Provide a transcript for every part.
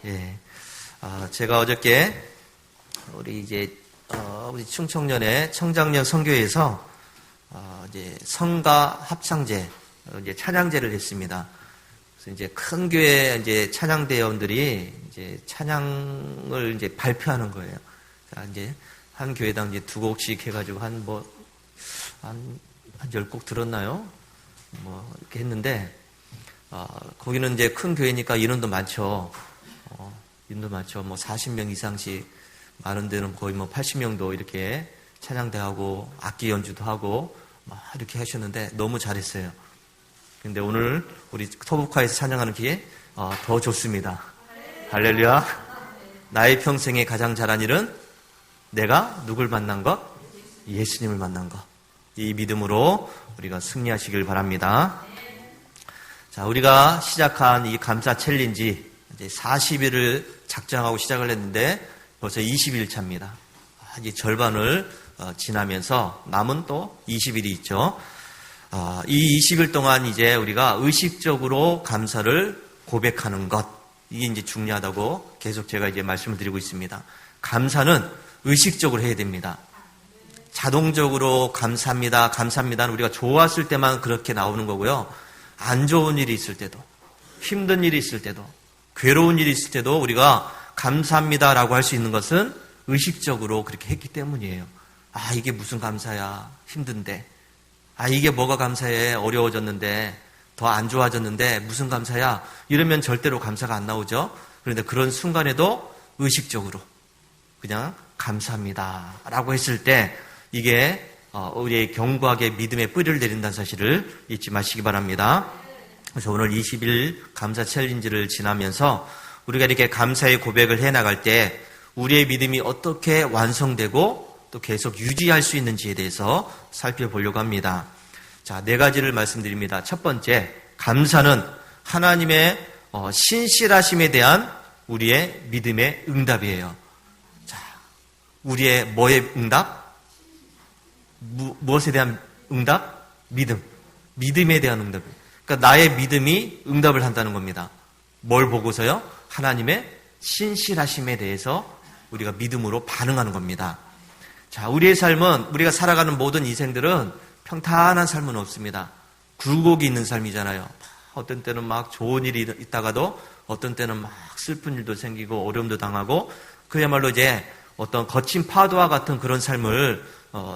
예. 제가 어저께 우리 우리 충청년의 청장년 선교회에서 이제 성가 합창제, 이제 찬양제를 했습니다. 그래서 이제 큰 교회 이제 찬양대원들이 이제 찬양을 이제 발표하는 거예요. 자, 이제 한 교회당 이제 2곡씩 해가지고 한 10곡 들었나요? 이렇게 했는데, 거기는 이제 큰 교회니까 인원도 많죠. 인도 많죠. 40명 이상씩, 많은 데는 거의 80명도 이렇게 찬양대하고 악기 연주도 하고 이렇게 하셨는데 너무 잘했어요. 근데 오늘 우리 토북화에서 찬양하는 기회 더 좋습니다. 할렐루야. 나의 평생에 가장 잘한 일은 내가 누굴 만난 것? 예수님을 만난 것. 이 믿음으로 우리가 승리하시길 바랍니다. 자, 우리가 시작한 이 감사 챌린지 이제 40일을 작정하고 시작을 했는데 벌써 20일 차입니다. 이제 절반을 지나면서 남은 또 20일이 있죠. 이 20일 동안 이제 우리가 의식적으로 감사를 고백하는 것, 이게 이제 중요하다고 계속 제가 이제 말씀을 드리고 있습니다. 감사는 의식적으로 해야 됩니다. 자동적으로 감사합니다, 감사합니다는 우리가 좋았을 때만 그렇게 나오는 거고요. 안 좋은 일이 있을 때도, 힘든 일이 있을 때도, 괴로운 일이 있을 때도 우리가 감사합니다라고 할 수 있는 것은 의식적으로 그렇게 했기 때문이에요. 이게 무슨 감사야, 힘든데. 이게 뭐가 감사해, 어려워졌는데, 더 안 좋아졌는데 무슨 감사야, 이러면 절대로 감사가 안 나오죠. 그런데 그런 순간에도 의식적으로 그냥 감사합니다라고 했을 때 이게 우리의 견고하게 믿음의 뿌리를 내린다는 사실을 잊지 마시기 바랍니다. 그래서 오늘 20일 감사 챌린지를 지나면서 우리가 이렇게 감사의 고백을 해나갈 때 우리의 믿음이 어떻게 완성되고 또 계속 유지할 수 있는지에 대해서 살펴보려고 합니다. 자, 4가지를 말씀드립니다. 첫 번째, 감사는 하나님의 신실하심에 대한 우리의 믿음의 응답이에요. 자, 우리의 뭐의 응답? 무엇에 대한 응답? 믿음. 믿음에 대한 응답. 그러니까 나의 믿음이 응답을 한다는 겁니다. 뭘 보고서요? 하나님의 신실하심에 대해서 우리가 믿음으로 반응하는 겁니다. 자, 우리의 삶은, 우리가 살아가는 모든 인생들은 평탄한 삶은 없습니다. 굴곡이 있는 삶이잖아요. 어떤 때는 막 좋은 일이 있다가도 어떤 때는 막 슬픈 일도 생기고 어려움도 당하고 그야말로 이제 어떤 거친 파도와 같은 그런 삶을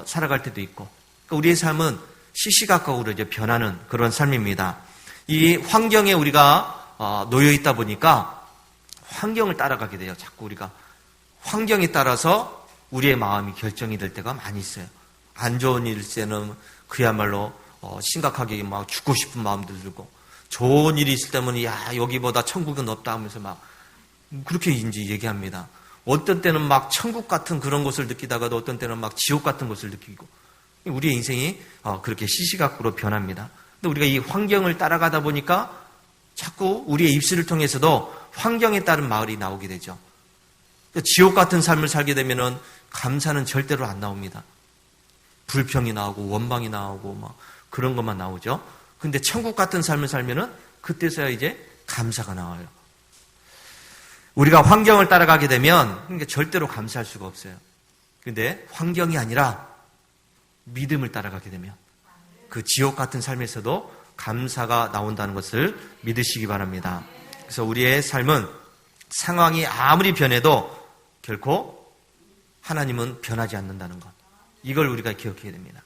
살아갈 때도 있고, 그러니까 우리의 삶은 시시각각으로 이제 변하는 그런 삶입니다. 이 환경에 우리가 놓여 있다 보니까 환경을 따라가게 돼요. 자꾸 우리가 환경에 따라서 우리의 마음이 결정이 될 때가 많이 있어요. 안 좋은 일일 때는 그야말로 심각하게 막 죽고 싶은 마음도 들고, 좋은 일이 있을 때면 여기보다 천국은 없다 하면서 막 그렇게 이제 얘기합니다. 어떤 때는 막 천국 같은 그런 것을 느끼다가도 어떤 때는 막 지옥 같은 것을 느끼고, 우리의 인생이 그렇게 시시각각으로 변합니다. 근데 우리가 이 환경을 따라가다 보니까 자꾸 우리의 입술을 통해서도 환경에 따른 말이 나오게 되죠. 지옥 같은 삶을 살게 되면은 감사는 절대로 안 나옵니다. 불평이 나오고 원망이 나오고 막 그런 것만 나오죠. 근데 천국 같은 삶을 살면은 그때서야 이제 감사가 나와요. 우리가 환경을 따라가게 되면 그러니까 절대로 감사할 수가 없어요. 근데 환경이 아니라 믿음을 따라가게 되면 그 지옥 같은 삶에서도 감사가 나온다는 것을 믿으시기 바랍니다. 그래서 우리의 삶은 상황이 아무리 변해도 결코 하나님은 변하지 않는다는 것, 이걸 우리가 기억해야 됩니다.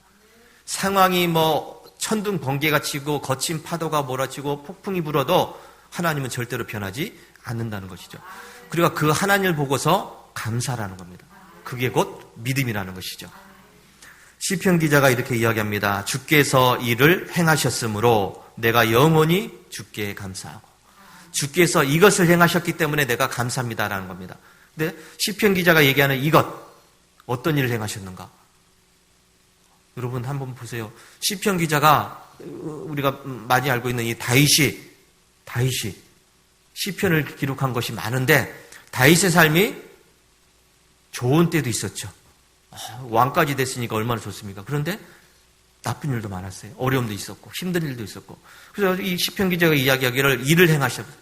상황이 천둥 번개가 치고 거친 파도가 몰아치고 폭풍이 불어도 하나님은 절대로 변하지 않는다는 것이죠. 그리고 그 하나님을 보고서 감사라는 겁니다. 그게 곧 믿음이라는 것이죠. 시편 기자가 이렇게 이야기합니다. 주께서 이를 행하셨으므로 내가 영원히 주께 감사하고, 주께서 이것을 행하셨기 때문에 내가 감사합니다라는 겁니다. 근데 시편 기자가 얘기하는 이것, 어떤 일을 행하셨는가? 여러분 한번 보세요. 시편 기자가 우리가 많이 알고 있는 이 다윗이 시편을 기록한 것이 많은데 다윗의 삶이 좋은 때도 있었죠. 왕까지 됐으니까 얼마나 좋습니까? 그런데 나쁜 일도 많았어요. 어려움도 있었고 힘든 일도 있었고. 그래서 이 시편 기자가 이야기하기를 이를 행하셨어요.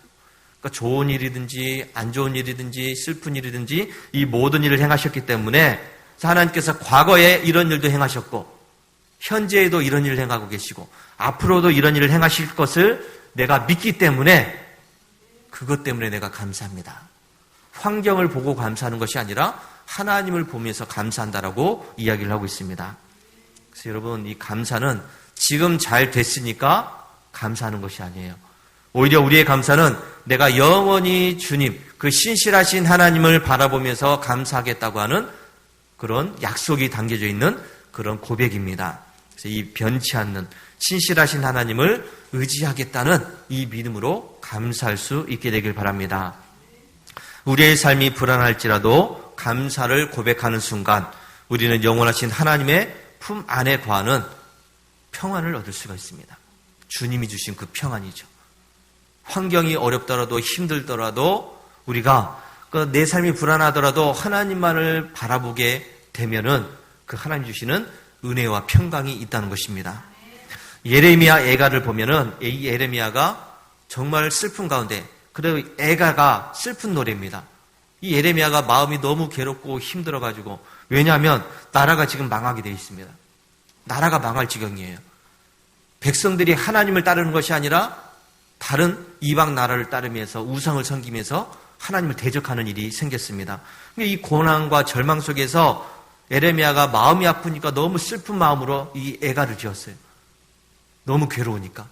그러니까 좋은 일이든지 안 좋은 일이든지 슬픈 일이든지 이 모든 일을 행하셨기 때문에 하나님께서 과거에 이런 일도 행하셨고 현재에도 이런 일을 행하고 계시고 앞으로도 이런 일을 행하실 것을 내가 믿기 때문에 그것 때문에 내가 감사합니다. 환경을 보고 감사하는 것이 아니라 하나님을 보면서 감사한다라고 이야기를 하고 있습니다. 그래서 여러분, 이 감사는 지금 잘 됐으니까 감사하는 것이 아니에요. 오히려 우리의 감사는 내가 영원히 주님, 그 신실하신 하나님을 바라보면서 감사하겠다고 하는 그런 약속이 담겨져 있는 그런 고백입니다. 그래서 이 변치 않는 신실하신 하나님을 의지하겠다는 이 믿음으로 감사할 수 있게 되길 바랍니다. 우리의 삶이 불안할지라도 감사를 고백하는 순간 우리는 영원하신 하나님의 품 안에 거하는 평안을 얻을 수가 있습니다. 주님이 주신 그 평안이죠. 환경이 어렵더라도 힘들더라도 우리가 내 삶이 불안하더라도 하나님만을 바라보게 되면은 그 하나님 주시는 은혜와 평강이 있다는 것입니다. 예레미야 애가를 보면은 이 예레미야가 정말 슬픈 가운데, 그래도 애가가 슬픈 노래입니다. 이 예레미야가 마음이 너무 괴롭고 힘들어가지고, 왜냐하면 나라가 지금 망하게 되어 있습니다. 나라가 망할 지경이에요. 백성들이 하나님을 따르는 것이 아니라 다른 이방 나라를 따르면서 우상을 섬기면서 하나님을 대적하는 일이 생겼습니다. 이 고난과 절망 속에서 예레미야가 마음이 아프니까 너무 슬픈 마음으로 이 애가를 지었어요. 너무 괴로우니까.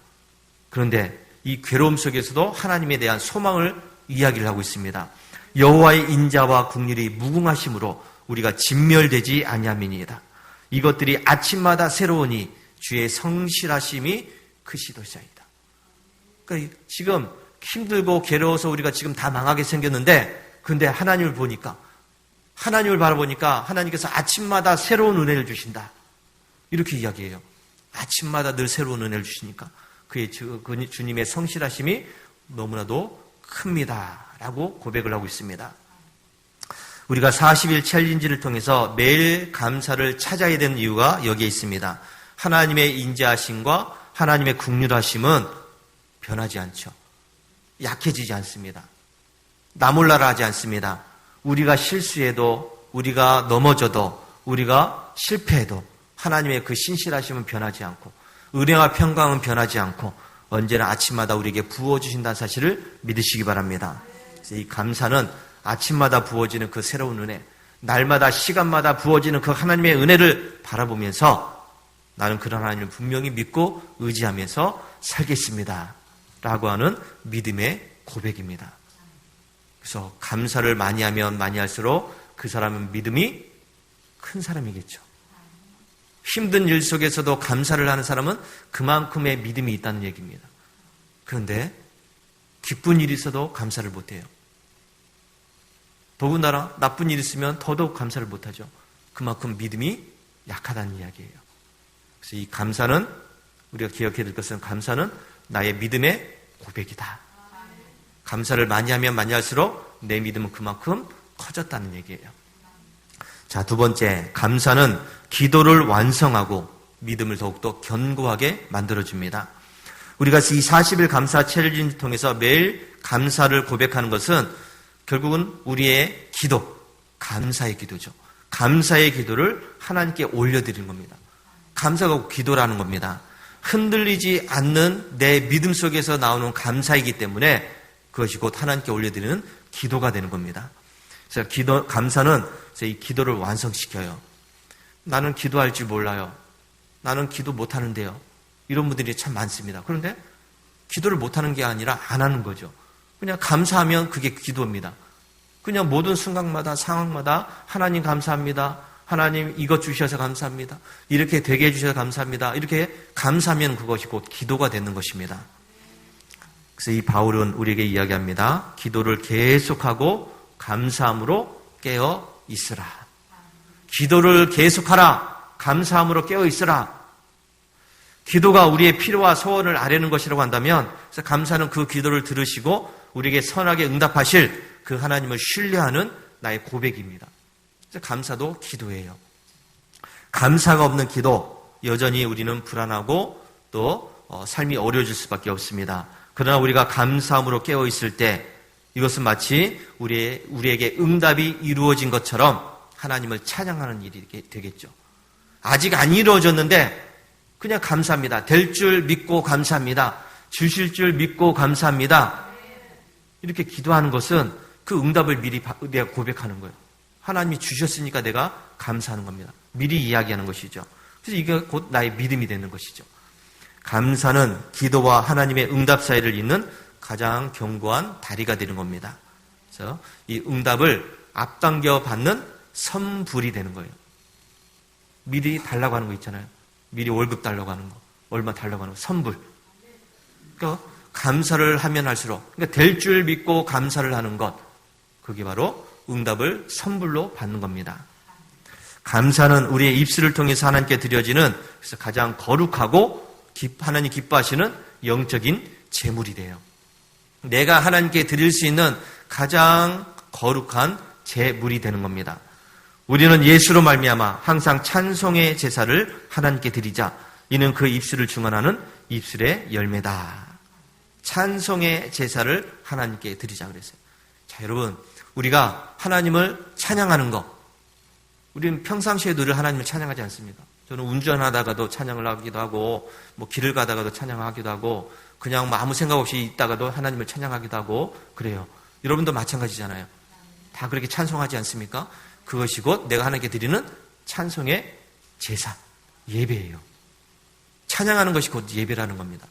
그런데 이 괴로움 속에서도 하나님에 대한 소망을 이야기를 하고 있습니다. 여호와의 인자와 긍휼이 무궁하심으로 우리가 진멸되지 아니함이니이다. 이것들이 아침마다 새로우니 주의 성실하심이 크시도사이다. 그러니까 지금 힘들고 괴로워서 우리가 지금 다 망하게 생겼는데, 근데 하나님을 보니까, 하나님을 바라보니까 하나님께서 아침마다 새로운 은혜를 주신다. 이렇게 이야기해요. 아침마다 늘 새로운 은혜를 주시니까 그의 주님의 성실하심이 너무나도 큽니다. 라고 고백을 하고 있습니다. 우리가 40일 챌린지를 통해서 매일 감사를 찾아야 되는 이유가 여기에 있습니다. 하나님의 인자하심과 하나님의 긍휼하심은 변하지 않죠. 약해지지 않습니다. 나몰라라 하지 않습니다. 우리가 실수해도, 우리가 넘어져도, 우리가 실패해도 하나님의 그 신실하심은 변하지 않고 은혜와 평강은 변하지 않고 언제나 아침마다 우리에게 부어주신다는 사실을 믿으시기 바랍니다. 그래서 이 감사는 아침마다 부어지는 그 새로운 은혜, 날마다 시간마다 부어지는 그 하나님의 은혜를 바라보면서 나는 그런 하나님을 분명히 믿고 의지하면서 살겠습니다 라고 하는 믿음의 고백입니다. 그래서 감사를 많이 하면 많이 할수록 그 사람은 믿음이 큰 사람이겠죠. 힘든 일 속에서도 감사를 하는 사람은 그만큼의 믿음이 있다는 얘기입니다. 그런데 기쁜 일이 있어도 감사를 못해요. 더군다나 나쁜 일이 있으면 더더욱 감사를 못하죠. 그만큼 믿음이 약하다는 이야기예요. 그래서 이 감사는, 우리가 기억해야 될 것은, 감사는 나의 믿음의 고백이다. 감사를 많이 하면 많이 할수록 내 믿음은 그만큼 커졌다는 얘기예요. 자, 두 번째, 감사는 기도를 완성하고 믿음을 더욱더 견고하게 만들어줍니다. 우리가 이 40일 감사 챌린지를 통해서 매일 감사를 고백하는 것은 결국은 우리의 기도, 감사의 기도죠. 감사의 기도를 하나님께 올려드리는 겁니다. 감사가 기도라는 겁니다. 흔들리지 않는 내 믿음 속에서 나오는 감사이기 때문에 그것이 곧 하나님께 올려드리는 기도가 되는 겁니다. 그래서 감사는 이 기도를 완성시켜요. 나는 기도할 줄 몰라요. 나는 기도 못하는데요. 이런 분들이 참 많습니다. 그런데 기도를 못하는 게 아니라 안 하는 거죠. 그냥 감사하면 그게 기도입니다. 그냥 모든 순간마다 상황마다 하나님 감사합니다. 하나님 이것 주셔서 감사합니다. 이렇게 되게 해주셔서 감사합니다. 이렇게 감사하면 그것이 곧 기도가 되는 것입니다. 그래서 이 바울은 우리에게 이야기합니다. 기도를 계속하고 감사함으로 깨어 있으라. 기도를 계속하라. 감사함으로 깨어 있으라. 기도가 우리의 필요와 소원을 아뢰는 것이라고 한다면, 그래서 감사는 그 기도를 들으시고 우리에게 선하게 응답하실 그 하나님을 신뢰하는 나의 고백입니다. 그래서 감사도 기도예요. 감사가 없는 기도, 여전히 우리는 불안하고 또 삶이 어려워질 수밖에 없습니다. 그러나 우리가 감사함으로 깨어 있을 때 이것은 마치 우리에게 응답이 이루어진 것처럼 하나님을 찬양하는 일이 되겠죠. 아직 안 이루어졌는데 그냥 감사합니다. 될 줄 믿고 감사합니다. 주실 줄 믿고 감사합니다. 이렇게 기도하는 것은 그 응답을 미리 내가 고백하는 거예요. 하나님이 주셨으니까 내가 감사하는 겁니다. 미리 이야기하는 것이죠. 그래서 이게 곧 나의 믿음이 되는 것이죠. 감사는 기도와 하나님의 응답 사이를 잇는 가장 견고한 다리가 되는 겁니다. 그래서 이 응답을 앞당겨 받는 선불이 되는 거예요. 미리 달라고 하는 거 있잖아요. 미리 월급 달라고 하는 거, 얼마 달라고 하는 거, 선불. 그러니까 감사를 하면 할수록, 그러니까 될 줄 믿고 감사를 하는 것, 그게 바로 응답을 선불로 받는 겁니다. 감사는 우리의 입술을 통해서 하나님께 드려지는 그래서 가장 거룩하고 하나님 기뻐하시는 영적인 제물이 돼요. 내가 하나님께 드릴 수 있는 가장 거룩한 제물이 되는 겁니다. 우리는 예수로 말미암아 항상 찬송의 제사를 하나님께 드리자. 이는 그 입술을 증언하는 입술의 열매다. 찬송의 제사를 하나님께 드리자 그랬어요. 자, 여러분, 우리가 하나님을 찬양하는 것, 우리는 평상시에도 늘 하나님을 찬양하지 않습니까? 저는 운전하다가도 찬양을 하기도 하고, 뭐 길을 가다가도 찬양하기도 하고, 그냥 뭐 아무 생각 없이 있다가도 하나님을 찬양하기도 하고 그래요. 여러분도 마찬가지잖아요. 다 그렇게 찬송하지 않습니까? 그것이 곧 내가 하나님께 드리는 찬송의 제사, 예배예요. 찬양하는 것이 곧 예배라는 겁니다.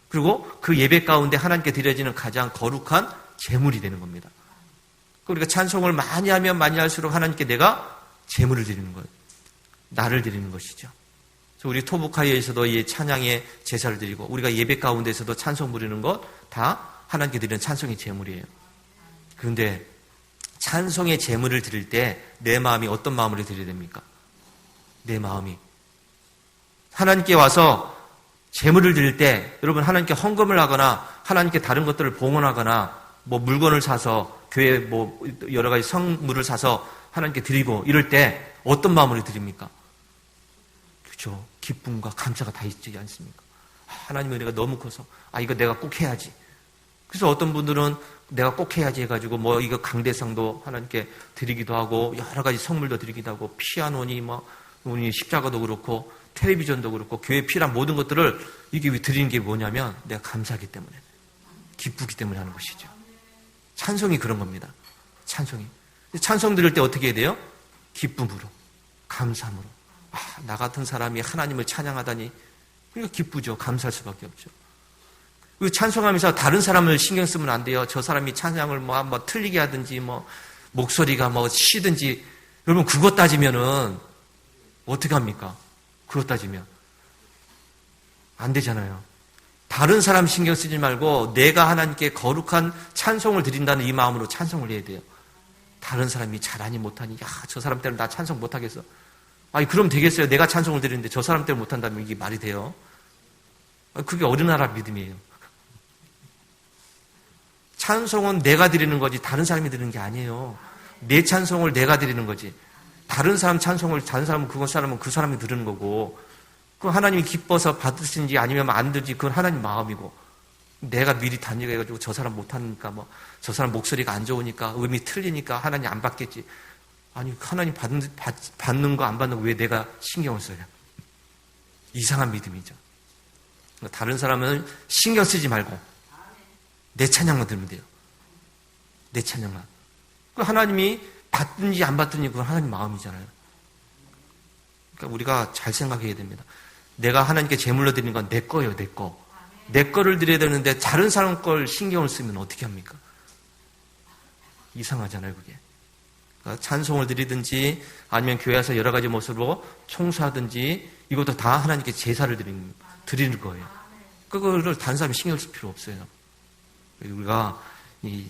그리고 그 예배 가운데 하나님께 드려지는 가장 거룩한 제물이 되는 겁니다. 우리가 찬송을 많이 하면 많이 할수록 하나님께 내가 제물을 드리는 거예요. 나를 드리는 것이죠. 그래서 우리 토북하이에서도 이 찬양의 제사를 드리고 우리가 예배 가운데서도 찬송 부르는 것 다 하나님께 드리는 찬송의 제물이에요. 그런데 찬송의 제물을 드릴 때 내 마음이 어떤 마음으로 드려야 됩니까? 내 마음이 하나님께 와서 제물을 드릴 때 여러분 하나님께 헌금을 하거나 하나님께 다른 것들을 봉헌하거나 뭐 물건을 사서 교회 뭐 여러 가지 성물을 사서 하나님께 드리고 이럴 때 어떤 마음으로 드립니까? 그렇죠. 기쁨과 감사가 다 있지 않습니까? 하나님의 은혜가 너무 커서 이거 내가 꼭 해야지. 그래서 어떤 분들은 내가 꼭 해야지 해가지고 뭐 이거 강대상도 하나님께 드리기도 하고 여러 가지 선물도 드리기도 하고 피아노니 뭐 우리 십자가도 그렇고 텔레비전도 그렇고 교회에 필요한 모든 것들을 이게 드리는 게 뭐냐면 내가 감사하기 때문에 기쁘기 때문에 하는 것이죠. 찬송이 그런 겁니다. 찬송이. 찬송 드릴 때 어떻게 해야 돼요? 기쁨으로, 감사함으로. 나 같은 사람이 하나님을 찬양하다니 그러니까 기쁘죠. 감사할 수밖에 없죠. 그 찬송하면서 다른 사람을 신경 쓰면 안 돼요. 저 사람이 찬양을 뭐 틀리게 하든지 뭐 목소리가 뭐 쉬든지 여러분 그것 따지면은 어떻게 합니까? 그것 따지면 안 되잖아요. 다른 사람 신경 쓰지 말고 내가 하나님께 거룩한 찬송을 드린다는 이 마음으로 찬송을 해야 돼요. 다른 사람이 잘하니 못하니 저 사람 때문에 나 찬송 못하겠어. 그럼 되겠어요. 내가 찬송을 드리는데 저 사람 때문에 못한다면 이게 말이 돼요? 그게 어린아이라 믿음이에요. 찬송은 내가 드리는 거지 다른 사람이 드리는 게 아니에요. 내 찬송을 내가 드리는 거지. 다른 사람 찬송을 다른 사람은 그 사람이 들은 거고 그 하나님이 기뻐서 받으신지 아니면 안 들지 그건 하나님 마음이고 내가 미리 단정해가지고 저 사람 못하니까 뭐 저 사람 목소리가 안 좋으니까 음이 틀리니까 하나님 안 받겠지. 아니 하나님 받는 거 안 받는 거 왜 내가 신경을 써요? 이상한 믿음이죠. 다른 사람은 신경 쓰지 말고 내 찬양만 들으면 돼요. 내 찬양만. 하나님이 받든지 안 받든지 그건 하나님 마음이잖아요. 그러니까 우리가 잘 생각해야 됩니다. 내가 하나님께 제물로 드리는 건 내 거예요. 내 거. 내 거를 드려야 되는데 다른 사람 걸 신경을 쓰면 어떻게 합니까? 이상하잖아요. 그게. 그러니까 찬송을 드리든지 아니면 교회에서 여러 가지 모습으로 청소하든지 이것도 다 하나님께 제사를 드리는 거예요. 그거를 다른 사람이 신경 쓸 필요 없어요. 우리가 이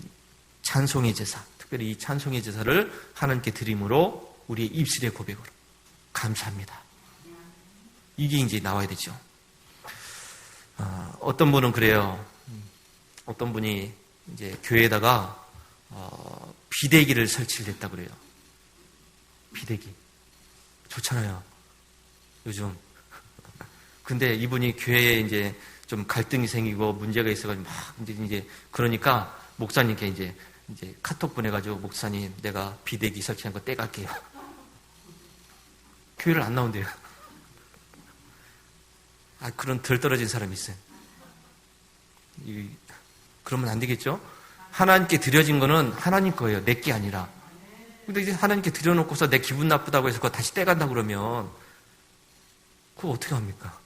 찬송의 제사, 특별히 이 찬송의 제사를 하나님께 드림으로 우리의 입술의 고백으로 감사합니다. 이게 이제 나와야 되죠. 어떤 분은 그래요. 어떤 분이 이제 교회에다가 비대기를 설치를 했다 그래요. 비대기 좋잖아요. 요즘. 근데 이분이 교회에 이제 좀 갈등이 생기고 문제가 있어가지고 막 이제 그러니까 목사님께 이제 이제 카톡 보내가지고 목사님 내가 비대기 설치한 거 떼갈게요. 교회를 안 나온대요. 그런 덜 떨어진 사람이 있어요. 그러면 안 되겠죠? 하나님께 드려진 거는 하나님 거예요. 내 게 아니라. 근데 이제 하나님께 드려놓고서 내 기분 나쁘다고 해서 그거 다시 떼간다 그러면 그거 어떻게 합니까?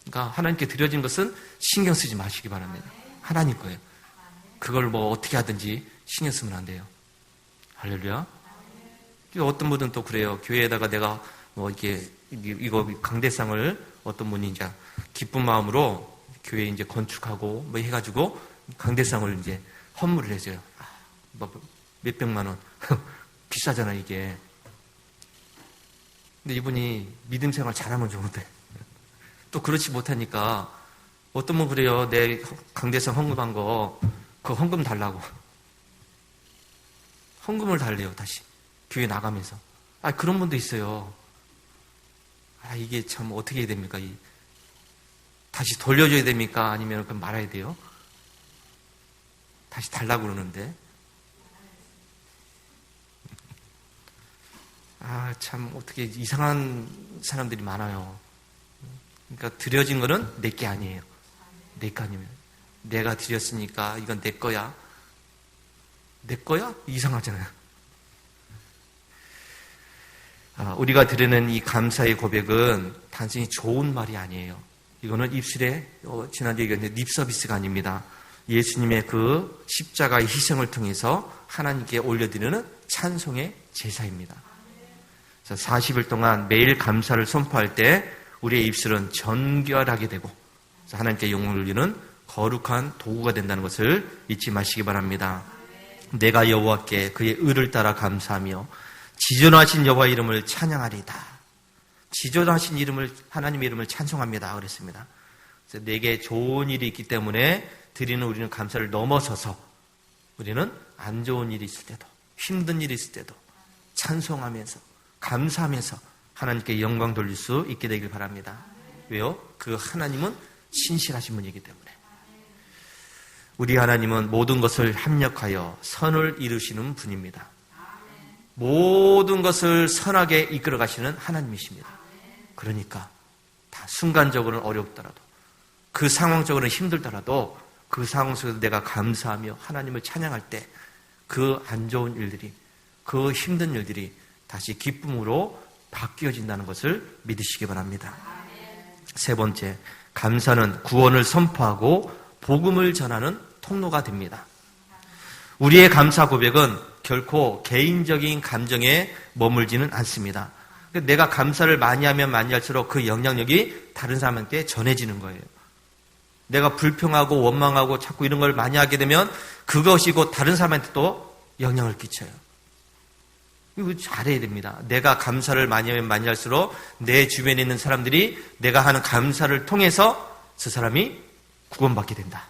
그러니까 하나님께 드려진 것은 신경 쓰지 마시기 바랍니다. 하나님 거예요. 그걸 뭐 어떻게 하든지 신경 쓰면 안 돼요. 할렐루야. 어떤 분은 또 그래요. 교회에다가 내가 뭐 이거 강대상을 어떤 분이 이제 기쁜 마음으로 교회 이제 건축하고 뭐 해가지고 강대상을 이제 헌물을 해줘요. 뭐 몇백만 원. 비싸잖아, 이게. 근데 이분이 믿음 생활 잘하면 좋은데. 또 그렇지 못하니까 어떤 분 그래요. 내 강대상 헌금한 거, 그 헌금 달라고. 헌금을 달래요, 다시. 교회 나가면서. 그런 분도 있어요. 이게 참 어떻게 해야 됩니까? 다시 돌려줘야 됩니까? 아니면 그럼 말아야 돼요? 다시 달라고 그러는데. 참 어떻게 이상한 사람들이 많아요. 그러니까 드려진 거는 내 게 아니에요. 내 거 아니면 내가 드렸으니까 이건 내 거야. 내 거야? 이상하잖아요. 우리가 드리는 이 감사의 고백은 단순히 좋은 말이 아니에요. 이거는 입술에 지난주에 얘기했는데 립 서비스가 아닙니다. 예수님의 그 십자가의 희생을 통해서 하나님께 올려드리는 찬송의 제사입니다. 40일 동안 매일 감사를 선포할 때 우리의 입술은 정결하게 되고 하나님께 영광을 돌리는 거룩한 도구가 된다는 것을 잊지 마시기 바랍니다. 내가 여호와께 그의 의를 따라 감사하며 지존하신 여호와 이름을 찬양하리이다. 지존하신 이름을, 하나님의 이름을 찬송합니다. 그랬습니다. 그래서 내게 좋은 일이 있기 때문에 드리는 우리는 감사를 넘어서서 우리는 안 좋은 일이 있을 때도 힘든 일이 있을 때도 찬송하면서 감사하면서 하나님께 영광 돌릴 수 있게 되길 바랍니다. 왜요? 그 하나님은 신실하신 분이기 때문에. 우리 하나님은 모든 것을 합력하여 선을 이루시는 분입니다. 모든 것을 선하게 이끌어 가시는 하나님이십니다. 그러니까 다 순간적으로는 어렵더라도 그 상황적으로는 힘들더라도 그 상황 속에서 내가 감사하며 하나님을 찬양할 때 그 안 좋은 일들이, 그 힘든 일들이 다시 기쁨으로 바뀌어진다는 것을 믿으시기 바랍니다. 세 번째, 감사는 구원을 선포하고 복음을 전하는 통로가 됩니다. 우리의 감사 고백은 결코 개인적인 감정에 머물지는 않습니다. 내가 감사를 많이 하면 많이 할수록 그 영향력이 다른 사람한테 전해지는 거예요. 내가 불평하고 원망하고 자꾸 이런 걸 많이 하게 되면 그것이 곧 다른 사람한테 또 영향을 끼쳐요. 이거 잘해야 됩니다. 내가 감사를 많이 하면 많이 할수록 내 주변에 있는 사람들이 내가 하는 감사를 통해서 그 사람이 구원받게 된다.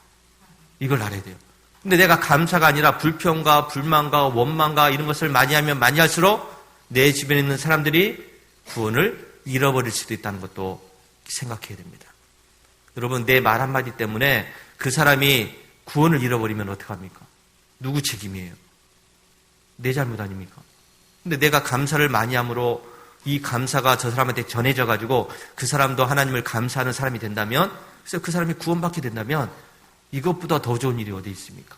이걸 알아야 돼요. 근데 내가 감사가 아니라 불평과 불만과 원망과 이런 것을 많이 하면 많이 할수록 내 주변에 있는 사람들이 구원을 잃어버릴 수도 있다는 것도 생각해야 됩니다. 여러분, 내 말 한마디 때문에 그 사람이 구원을 잃어버리면 어떡합니까? 누구 책임이에요? 내 잘못 아닙니까? 근데 내가 감사를 많이 함으로 이 감사가 저 사람한테 전해져 가지고 그 사람도 하나님을 감사하는 사람이 된다면, 그래서 그 사람이 구원받게 된다면 이것보다 더 좋은 일이 어디 있습니까?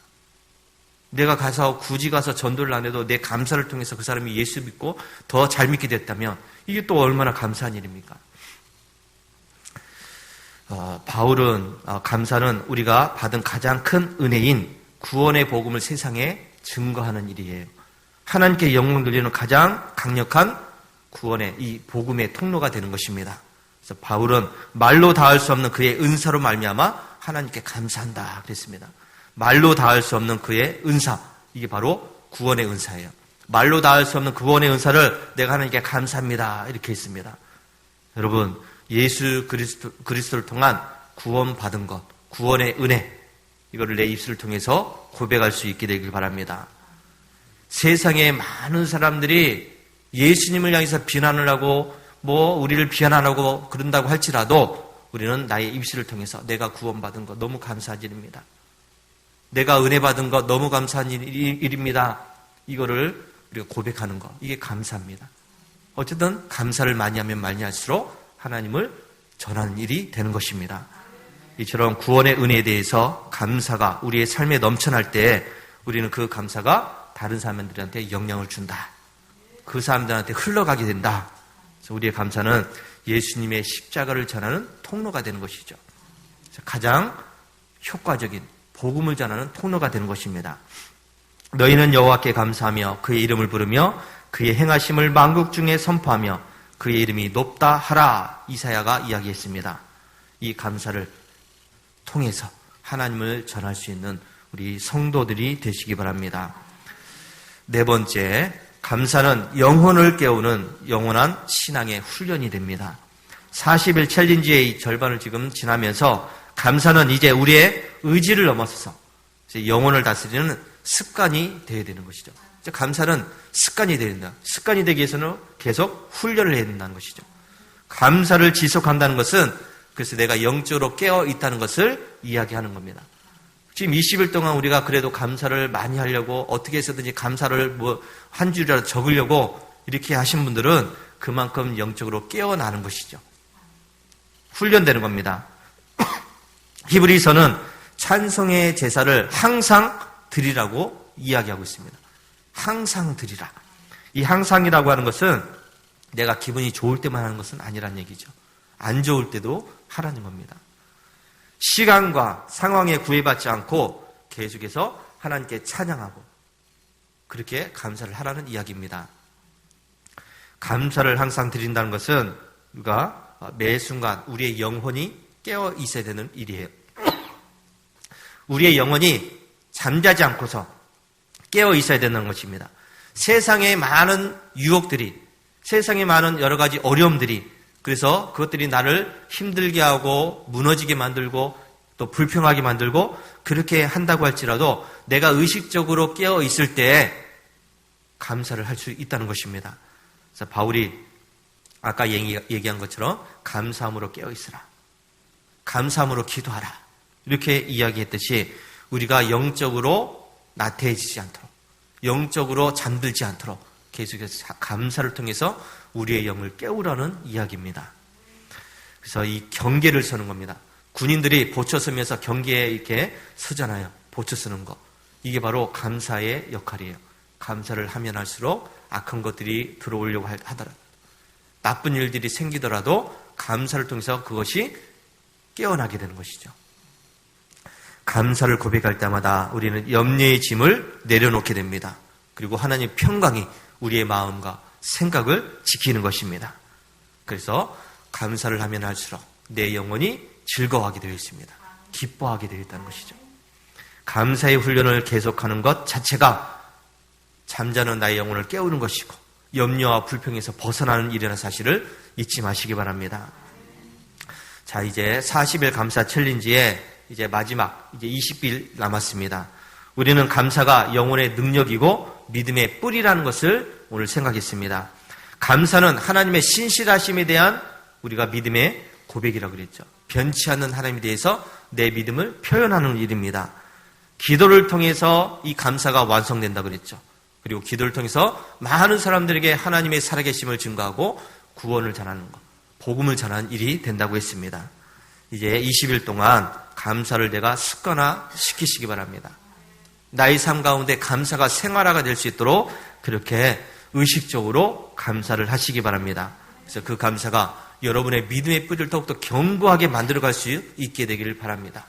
내가 굳이 가서 전도를 안 해도 내 감사를 통해서 그 사람이 예수 믿고 더 잘 믿게 됐다면 이게 또 얼마나 감사한 일입니까? 바울은 감사는 우리가 받은 가장 큰 은혜인 구원의 복음을 세상에 증거하는 일이에요. 하나님께 영광 돌리는 가장 강력한 구원의 이 복음의 통로가 되는 것입니다. 그래서 바울은 말로 다할 수 없는 그의 은사로 말미암아 하나님께 감사한다 그랬습니다. 말로 다할 수 없는 그의 은사, 이게 바로 구원의 은사예요. 말로 다할 수 없는 구원의 은사를 내가 하나님께 감사합니다 이렇게 했습니다. 여러분, 예수 그리스도를 통한 구원받은 것, 구원의 은혜, 이거를 내 입술을 통해서 고백할 수 있게 되길 바랍니다. 세상에 많은 사람들이 예수님을 향해서 비난을 하고 우리를 비난하고 그런다고 할지라도 우리는 나의 입술을 통해서 내가 구원받은 것 너무 감사한 일입니다. 내가 은혜 받은 것 너무 감사한 일입니다. 이거를 우리가 고백하는 것, 이게 감사입니다. 어쨌든 감사를 많이 하면 많이 할수록 하나님을 전하는 일이 되는 것입니다. 이처럼 구원의 은혜에 대해서 감사가 우리의 삶에 넘쳐날 때 우리는 그 감사가 다른 사람들한테 영향을 준다. 그 사람들한테 흘러가게 된다. 그래서 우리의 감사는 예수님의 십자가를 전하는 통로가 되는 것이죠. 가장 효과적인 복음을 전하는 통로가 되는 것입니다. 너희는 여호와께 감사하며 그의 이름을 부르며 그의 행하심을 만국 중에 선포하며 그의 이름이 높다 하라. 이사야가 이야기했습니다. 이 감사를 통해서 하나님을 전할 수 있는 우리 성도들이 되시기 바랍니다. 네 번째, 감사는 영혼을 깨우는 영원한 신앙의 훈련이 됩니다. 40일 챌린지의 절반을 지금 지나면서 감사는 이제 우리의 의지를 넘어서서 이제 영혼을 다스리는 습관이 되어야 되는 것이죠. 감사는 습관이 되어야 된다. 습관이 되기 위해서는 계속 훈련을 해야 된다는 것이죠. 감사를 지속한다는 것은 그래서 내가 영적으로 깨어 있다는 것을 이야기하는 겁니다. 지금 20일 동안 우리가 그래도 감사를 많이 하려고 어떻게 해서든지 감사를 한 줄이라도 적으려고 이렇게 하신 분들은 그만큼 영적으로 깨어나는 것이죠. 훈련되는 겁니다. 히브리서는 찬송의 제사를 항상 드리라고 이야기하고 있습니다. 항상 드리라. 이 항상이라고 하는 것은 내가 기분이 좋을 때만 하는 것은 아니란 얘기죠. 안 좋을 때도 하라는 겁니다. 시간과 상황에 구애받지 않고 계속해서 하나님께 찬양하고 그렇게 감사를 하라는 이야기입니다. 감사를 항상 드린다는 것은 우리가 매 순간 우리의 영혼이 깨어 있어야 되는 일이에요. 우리의 영혼이 잠자지 않고서 깨어 있어야 되는 것입니다. 세상에 많은 유혹들이, 세상에 많은 여러 가지 어려움들이, 그래서 그것들이 나를 힘들게 하고 무너지게 만들고 또 불평하게 만들고 그렇게 한다고 할지라도 내가 의식적으로 깨어 있을 때 감사를 할 수 있다는 것입니다. 그래서 바울이 아까 얘기한 것처럼 감사함으로 깨어 있으라. 감사함으로 기도하라. 이렇게 이야기했듯이 우리가 영적으로 나태해지지 않도록, 영적으로 잠들지 않도록 계속해서 감사를 통해서 우리의 영을 깨우라는 이야기입니다. 그래서 이 경계를 서는 겁니다. 군인들이 보초 서면서 경계에 이렇게 서잖아요. 보초 서는 거. 이게 바로 감사의 역할이에요. 감사를 하면 할수록 악한 것들이 들어오려고 하더라도, 나쁜 일들이 생기더라도 감사를 통해서 그것이 깨어나게 되는 것이죠. 감사를 고백할 때마다 우리는 염려의 짐을 내려놓게 됩니다. 그리고 하나님의 평강이 우리의 마음과 생각을 지키는 것입니다. 그래서 감사를 하면 할수록 내 영혼이 즐거워하게 되어 있습니다. 기뻐하게 되어 있다는 것이죠. 감사의 훈련을 계속하는 것 자체가 잠자는 나의 영혼을 깨우는 것이고 염려와 불평에서 벗어나는 일이라는 사실을 잊지 마시기 바랍니다. 자, 이제 40일 감사 챌린지의 이제 마지막 이제 20일 남았습니다. 우리는 감사가 영혼의 능력이고 믿음의 뿌리라는 것을 오늘 생각했습니다. 감사는 하나님의 신실하심에 대한 우리가 믿음의 고백이라고 그랬죠. 변치 않는 하나님에 대해서 내 믿음을 표현하는 일입니다. 기도를 통해서 이 감사가 완성된다고 그랬죠. 그리고 기도를 통해서 많은 사람들에게 하나님의 살아계심을 증거하고 구원을 전하는 것, 복음을 전하는 일이 된다고 했습니다. 이제 20일 동안 감사를 내가 습관화시키시기 바랍니다. 나의 삶 가운데 감사가 생활화가 될 수 있도록 그렇게 의식적으로 감사를 하시기 바랍니다. 그래서 그 감사가 여러분의 믿음의 뿌리를 더욱더 견고하게 만들어갈 수 있게 되기를 바랍니다.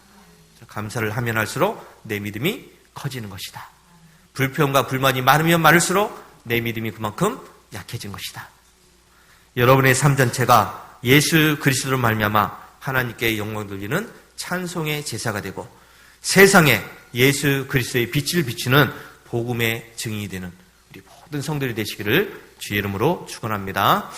감사를 하면 할수록 내 믿음이 커지는 것이다. 불평과 불만이 많으면 많을수록 내 믿음이 그만큼 약해진 것이다. 여러분의 삶 전체가 예수 그리스도로 말미암아 하나님께 영광 돌리는 찬송의 제사가 되고 세상에 예수 그리스도의 빛을 비추는 복음의 증인이 되는 우리 모든 성도들이 되시기를 주의 이름으로 축원합니다.